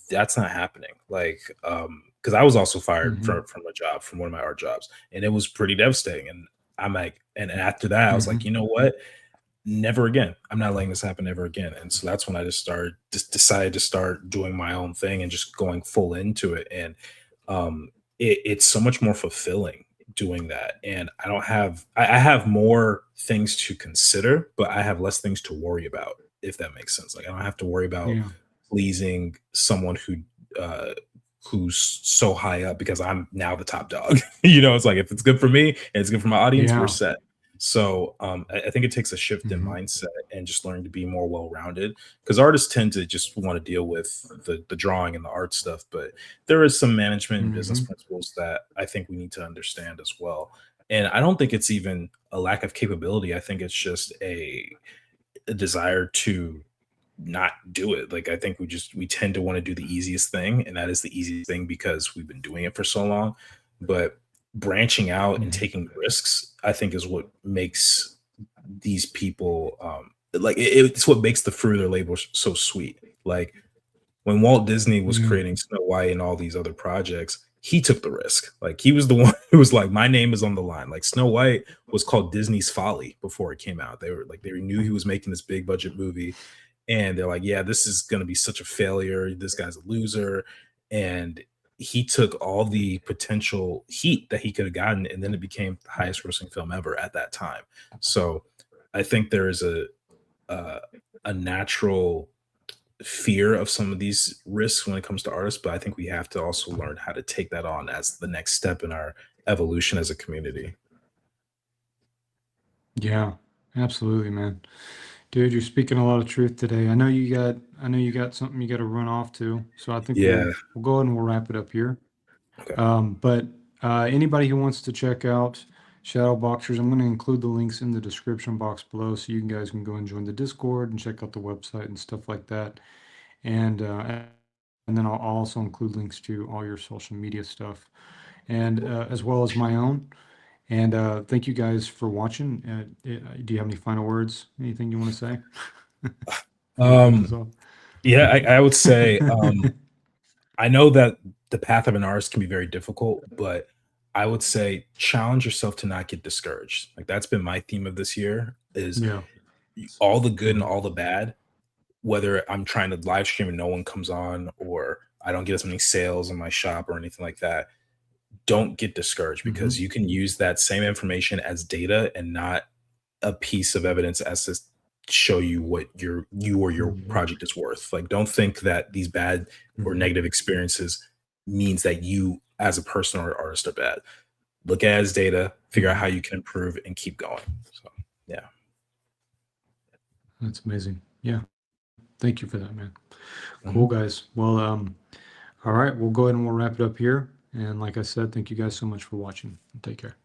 that's not happening. Like, because I was also fired Hmm. from a job from one of my art jobs, and it was pretty devastating. And I'm like, and after that, I was like, Hmm. you know what? Never again. I'm not letting this happen ever again. And so that's when I just decided to start doing my own thing and just going full into it. And it's so much more fulfilling doing that. And I have more things to consider, but I have less things to worry about, if that makes sense. Like I don't have to worry about Yeah. pleasing someone uh who's so high up because I'm now the top dog. It's like if it's good for me and it's good for my audience, we're Yeah. set. So I think it takes a shift in Hmm. mindset and just learning to be more well-rounded because artists tend to just want to deal with the drawing and the art stuff, but there is some management and business Hmm. principles that I think we need to understand as well. And I don't think it's even a lack of capability. I think it's just a desire to not do it. Like I think we tend to want to do the easiest thing, and that is the easiest thing because we've been doing it for so long. But branching out and Hmm. taking risks, I think, is what makes these people like it's what makes the fruit of their labor so sweet. Like when Walt Disney was Yeah. creating Snow White and all these other projects, he took the risk. Like he was the one who was like, my name is on the line. Like Snow White was called Disney's Folly before it came out. They were like, they knew he was making this big budget movie, and they're like, yeah, this is going to be such a failure. This guy's a loser. And he took all the potential heat that he could have gotten, and then it became the highest grossing film ever at that time. So I think there is uh, a natural fear of some of these risks when it comes to artists, but I think we have to also learn how to take that on as the next step in our evolution as a community. Yeah, absolutely, man. Dude, you're speaking a lot of truth today. I know you got something you got to run off to. So I think Yeah. we'll go ahead and we'll wrap it up here. Okay. But anybody who wants to check out Shadow Boxers, I'm going to include the links in the description box below, so you guys can go and join the Discord and check out the website and stuff like that. And then I'll also include links to all your social media stuff, and as well as my own. And thank you guys for watching. Do you have any final words? Anything you want to say before we close this Um, off? yeah, I would say I know that the path of an artist can be very difficult, but I would say challenge yourself to not get discouraged. Like that's been my theme of this year is Yeah. all the good and Mhm. all the bad, whether I'm trying to live stream and no one comes on, or I don't get as many sales in my shop or anything like that. Don't get discouraged, because Mhm. you can use that same information as data and not a piece of evidence as to show you what you or your Mhm. project is worth. Like don't think that these bad or Mhm. negative experiences means that you as a person or artist are bad. Look at it as data, figure out how Mhm. you can improve and keep going. So yeah. That's amazing. Yeah. Thank you for that, man. Cool, Mhm. guys. Well, all right, we'll go ahead and we'll wrap it up here. And like I said, thank you guys so much for watching. Take care.